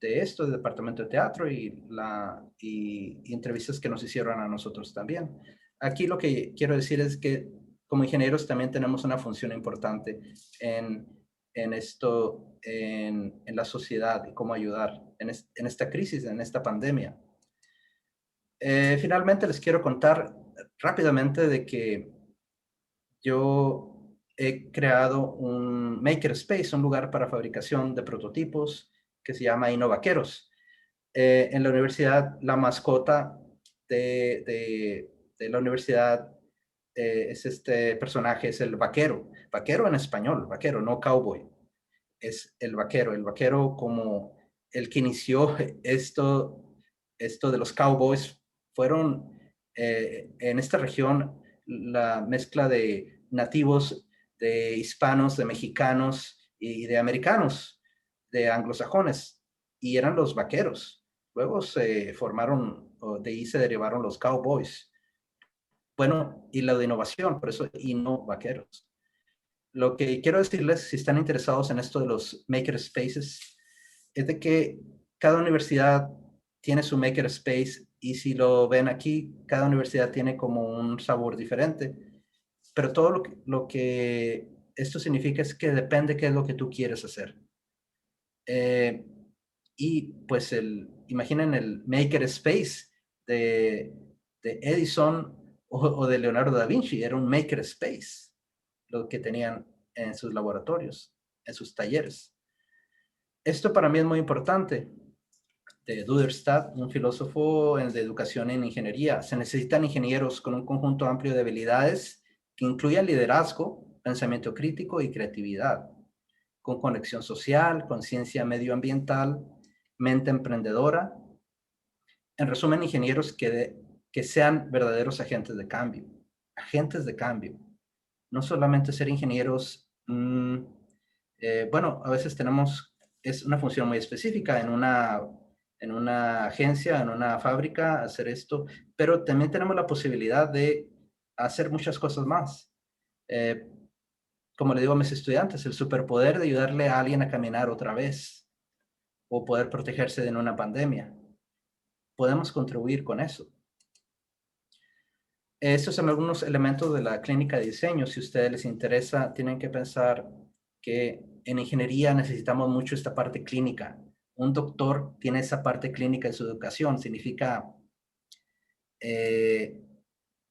esto, del departamento de teatro y entrevistas que nos hicieron a nosotros también. Aquí lo que quiero decir es que como ingenieros también tenemos una función importante en la sociedad y cómo ayudar en esta crisis, en esta pandemia. Finalmente les quiero contar rápidamente de que yo he creado un makerspace, un lugar para fabricación de prototipos que se llama Innovaqueros. En la universidad, la mascota de la universidad es este personaje, es el vaquero. Vaquero en español, vaquero, no cowboy. Es el vaquero como el que inició esto de los cowboys. Fueron en esta región la mezcla de nativos, de hispanos, de mexicanos y de americanos, de anglosajones, y eran los vaqueros. Luego se formaron, de ahí se derivaron los cowboys. Bueno, y la de innovación, por eso vaqueros. Lo que quiero decirles, si están interesados en esto de los makerspaces, es de que cada universidad tiene su makerspace y si lo ven aquí, cada universidad tiene como un sabor diferente. Pero todo lo que esto significa es que depende qué es lo que tú quieres hacer. Y pues imaginen el makerspace de Edison o de Leonardo da Vinci, era un makerspace, lo que tenían en sus laboratorios, en sus talleres. Esto para mí es muy importante. De Duderstadt, un filósofo de educación en ingeniería. Se necesitan ingenieros con un conjunto amplio de habilidades que incluyan liderazgo, pensamiento crítico y creatividad, con conexión social, conciencia medioambiental, mente emprendedora. En resumen, ingenieros que sean verdaderos agentes de cambio. Agentes de cambio. No solamente ser ingenieros, bueno, a veces es una función muy específica en una agencia, en una fábrica, hacer esto, pero también tenemos la posibilidad de hacer muchas cosas más. Eh, Como le digo a mis estudiantes, el superpoder de ayudarle a alguien a caminar otra vez o poder protegerse de una pandemia. Podemos contribuir con eso. Estos son algunos elementos de la clínica de diseño. Si a ustedes les interesa, tienen que pensar que en ingeniería necesitamos mucho esta parte clínica. Un doctor tiene esa parte clínica en su educación. Significa, eh,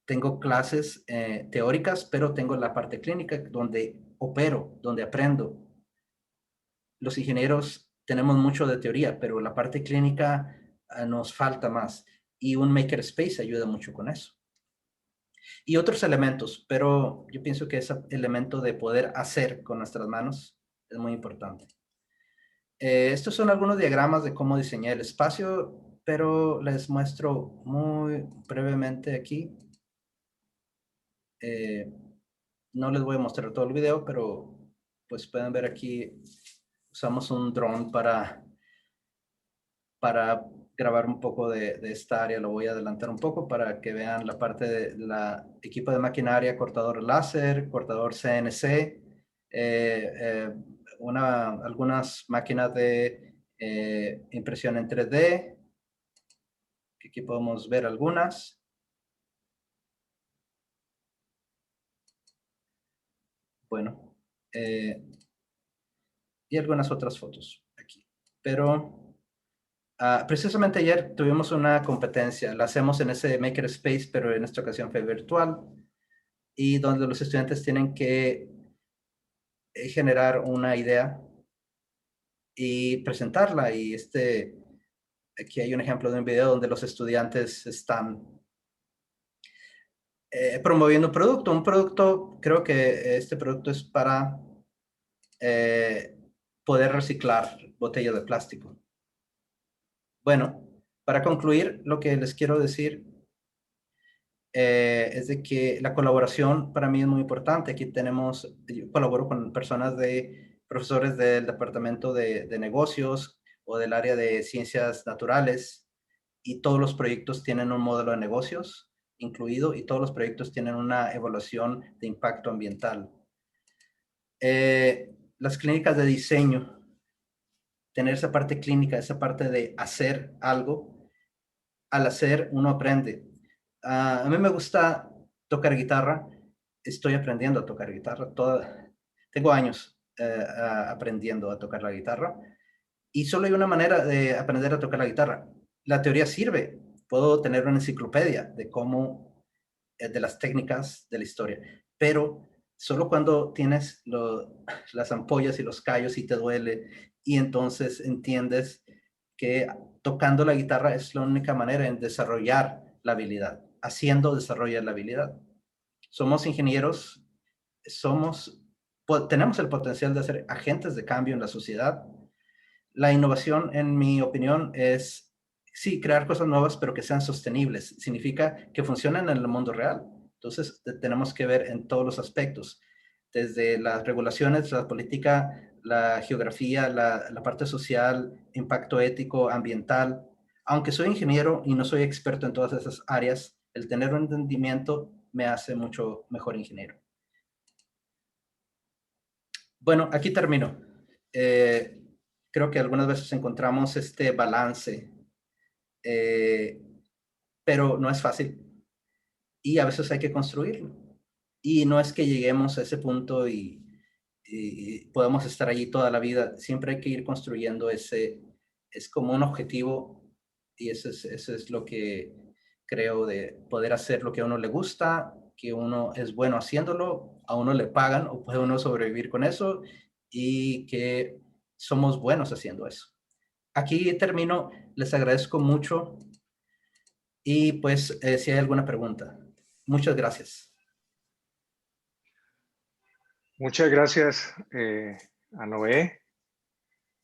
tengo clases teóricas, pero tengo la parte clínica donde opero, donde aprendo. Los ingenieros tenemos mucho de teoría, pero la parte clínica nos falta más. Y un makerspace ayuda mucho con eso. Y otros elementos, pero yo pienso que ese elemento de poder hacer con nuestras manos es muy importante. Estos son algunos diagramas de cómo diseñé el espacio, pero les muestro muy brevemente aquí. No les voy a mostrar todo el video, pero pues pueden ver aquí, usamos un dron para grabar un poco de esta área. Lo voy a adelantar un poco para que vean la parte de la equipo de maquinaria, cortador láser, cortador CNC, algunas máquinas de impresión en 3D, que aquí podemos ver algunas. Bueno, y algunas otras fotos aquí. Pero precisamente ayer tuvimos una competencia, la hacemos en ese Makerspace, pero en esta ocasión fue virtual, y donde los estudiantes tienen que generar una idea y presentarla. Y aquí hay un ejemplo de un video donde los estudiantes están promoviendo un producto, creo que este producto es para poder reciclar botellas de plástico. Bueno, para concluir, lo que les quiero decir es de que la colaboración para mí es muy importante. Aquí yo colaboro con profesores del departamento de negocios o del área de ciencias naturales, y todos los proyectos tienen un modelo de negocios incluido y todos los proyectos tienen una evaluación de impacto ambiental. Las clínicas de diseño, tener esa parte clínica, esa parte de hacer algo, al hacer uno aprende. A mí me gusta tocar guitarra, estoy aprendiendo a tocar guitarra, tengo años aprendiendo a tocar la guitarra, y solo hay una manera de aprender a tocar la guitarra. La teoría sirve, puedo tener una enciclopedia de de las técnicas de la historia, pero solo cuando tienes las ampollas y los callos y te duele, y entonces entiendes que tocando la guitarra es la única manera en desarrollar la habilidad, haciendo desarrollar la habilidad. Somos ingenieros, tenemos el potencial de ser agentes de cambio en la sociedad. La innovación, en mi opinión, es, sí, crear cosas nuevas, pero que sean sostenibles. Significa que funcionen en el mundo real. Entonces, tenemos que ver en todos los aspectos, desde las regulaciones, la política, la geografía, la parte social, impacto ético, ambiental. Aunque soy ingeniero y no soy experto en todas esas áreas, el tener un entendimiento me hace mucho mejor ingeniero. Bueno, aquí termino. creo que algunas veces encontramos este balance, eh, pero no es fácil y a veces hay que construirlo. Y no es que lleguemos a ese punto y podemos estar allí toda la vida. Siempre hay que ir construyendo ese, es como un objetivo y eso es lo que creo de poder hacer lo que a uno le gusta, que uno es bueno haciéndolo, a uno le pagan o puede uno sobrevivir con eso y que somos buenos haciendo eso. Aquí termino, les agradezco mucho y pues si hay alguna pregunta. Muchas gracias. Muchas gracias a Noé.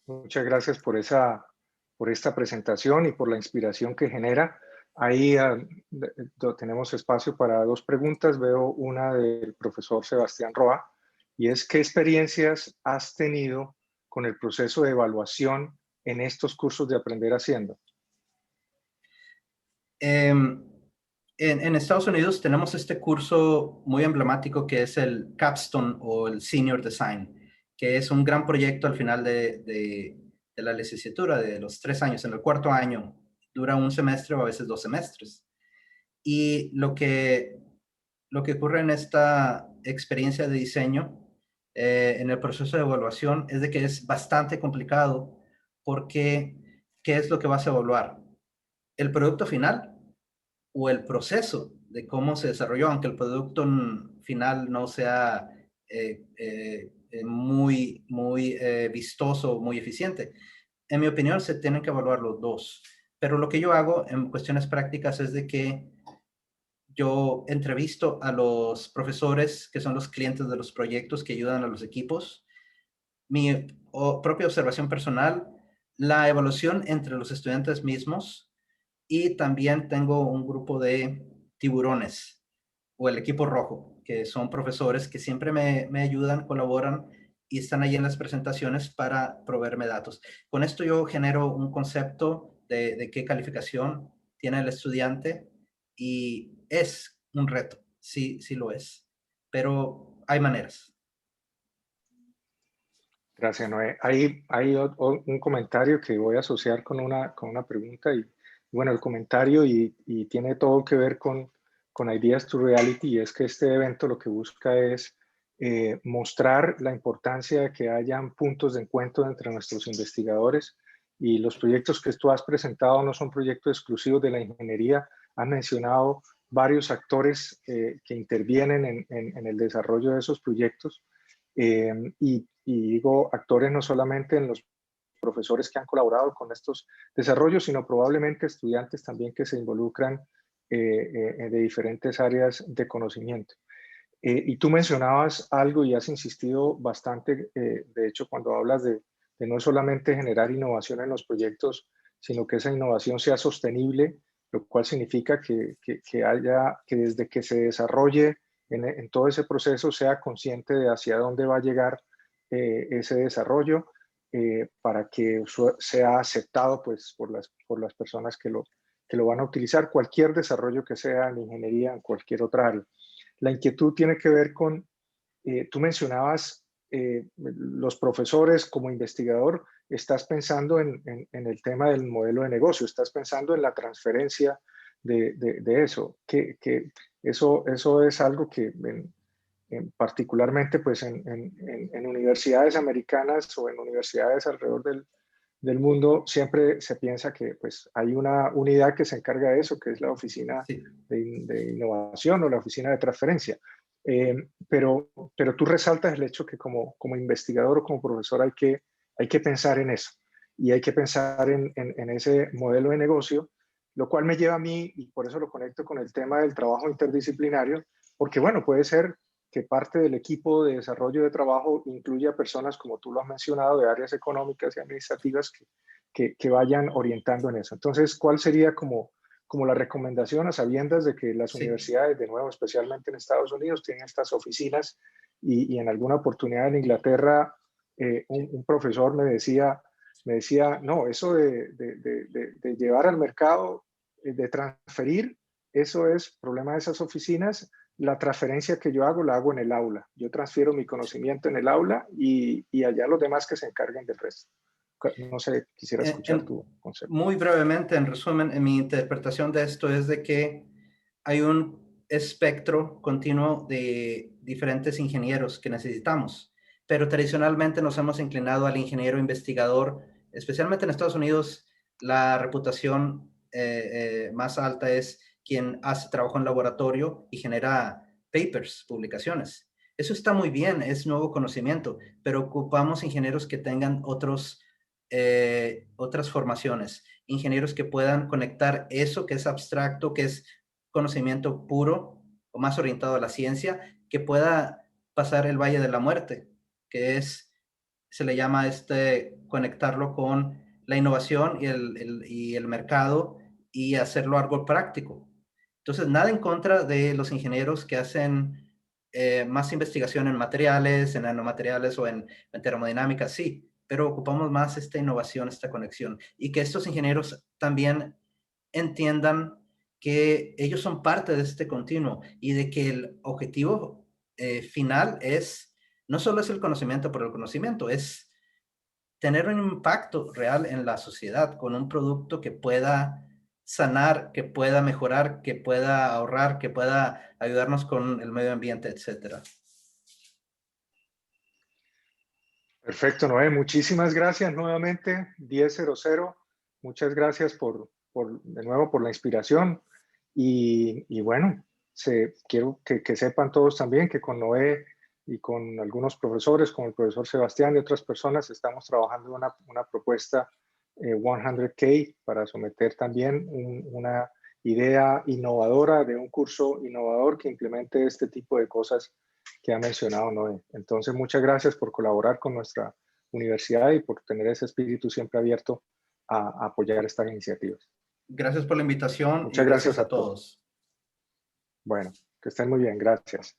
Muchas gracias por esta presentación y por la inspiración que genera. Ahí tenemos espacio para dos preguntas. Veo una del profesor Sebastián Roa, y es: ¿qué experiencias has tenido con el proceso de evaluación en estos cursos de Aprender Haciendo? En Estados Unidos tenemos este curso muy emblemático que es el Capstone o el Senior Design, que es un gran proyecto al final de la licenciatura de los 3 años. En el cuarto año dura un semestre o a veces 2 semestres. Y lo que ocurre en esta experiencia de diseño, en el proceso de evaluación, es de que es bastante complicado porque ¿qué es lo que vas a evaluar? ¿El producto final o el proceso de cómo se desarrolló, aunque el producto final no sea muy vistoso, muy eficiente? En mi opinión, se tienen que evaluar los dos. Pero lo que yo hago en cuestiones prácticas es de que yo entrevisto a los profesores que son los clientes de los proyectos que ayudan a los equipos, mi propia observación personal, la evaluación entre los estudiantes mismos y también tengo un grupo de tiburones o el equipo rojo, que son profesores que siempre me ayudan, colaboran y están ahí en las presentaciones para proveerme datos. Con esto yo genero un concepto de qué calificación tiene el estudiante y es un reto, sí, sí lo es, pero hay maneras. Gracias, Noé. Hay un comentario que voy a asociar con una pregunta, y bueno, el comentario y tiene todo que ver con Ideas to Reality, y es que este evento lo que busca es mostrar la importancia de que hayan puntos de encuentro entre nuestros investigadores, y los proyectos que tú has presentado no son proyectos exclusivos de la ingeniería. Has mencionado varios actores que intervienen en el desarrollo de esos proyectos. Y digo actores no solamente en los profesores que han colaborado con estos desarrollos, sino probablemente estudiantes también que se involucran de diferentes áreas de conocimiento. Y tú mencionabas algo y has insistido bastante, de hecho, cuando hablas de no solamente generar innovación en los proyectos, sino que esa innovación sea sostenible, lo cual significa que desde que se desarrolle en todo ese proceso sea consciente de hacia dónde va a llegar ese desarrollo, para que sea aceptado pues, por las personas que lo van a utilizar, cualquier desarrollo que sea en ingeniería, en cualquier otra área. La inquietud tiene que ver con, tú mencionabas los profesores como investigador. Estás pensando en el tema del modelo de negocio, estás pensando en la transferencia de eso, que eso es algo que particularmente pues en universidades americanas o en universidades alrededor del mundo siempre se piensa que pues hay una unidad que se encarga de eso, que es la oficina Sí. de innovación o la oficina de transferencia. Pero tú resaltas el hecho que como investigador o como profesor hay que pensar en eso, y hay que pensar en ese modelo de negocio, lo cual me lleva a mí, y por eso lo conecto con el tema del trabajo interdisciplinario, porque bueno, puede ser que parte del equipo de desarrollo de trabajo incluya personas, como tú lo has mencionado, de áreas económicas y administrativas que vayan orientando en eso. Entonces, ¿cuál sería como la recomendación, a sabiendas de que las Sí. universidades, de nuevo, especialmente en Estados Unidos, tienen estas oficinas, y en alguna oportunidad en Inglaterra un profesor me decía, no, eso de llevar al mercado, de transferir, eso es problema de esas oficinas. La transferencia que yo hago la hago en el aula. Yo transfiero mi conocimiento en el aula y allá los demás que se encarguen del resto. No sé, quisiera escuchar tu concepto. Muy brevemente, en resumen, en mi interpretación de esto es de que hay un espectro continuo de diferentes ingenieros que necesitamos, pero tradicionalmente nos hemos inclinado al ingeniero investigador, especialmente en Estados Unidos, la reputación más alta es quien hace trabajo en laboratorio y genera papers, publicaciones. Eso está muy bien, es nuevo conocimiento, pero ocupamos ingenieros que tengan otras formaciones, ingenieros que puedan conectar eso que es abstracto, que es conocimiento puro o más orientado a la ciencia, que pueda pasar el valle de la muerte, que se le llama conectarlo con la innovación y el mercado y hacerlo algo práctico. Entonces, nada en contra de los ingenieros que hacen más investigación en materiales, en nanomateriales o en termodinámica, sí, pero ocupamos más esta innovación, esta conexión, y que estos ingenieros también entiendan que ellos son parte de este continuo y de que el objetivo final no solo es el conocimiento por el conocimiento, es tener un impacto real en la sociedad con un producto que pueda sanar, que pueda mejorar, que pueda ahorrar, que pueda ayudarnos con el medio ambiente, etcétera. Perfecto, Noé. Muchísimas gracias nuevamente. 10:00. Muchas gracias de nuevo por la inspiración. Y bueno, quiero que sepan todos también que con Noé y con algunos profesores, como el profesor Sebastián y otras personas, estamos trabajando una propuesta 100K para someter también una idea innovadora de un curso innovador que implemente este tipo de cosas que ha mencionado Noé. Entonces, muchas gracias por colaborar con nuestra universidad y por tener ese espíritu siempre abierto a apoyar estas iniciativas. Gracias por la invitación y Muchas gracias gracias a a todos. todos. Bueno, que estén muy bien. Gracias.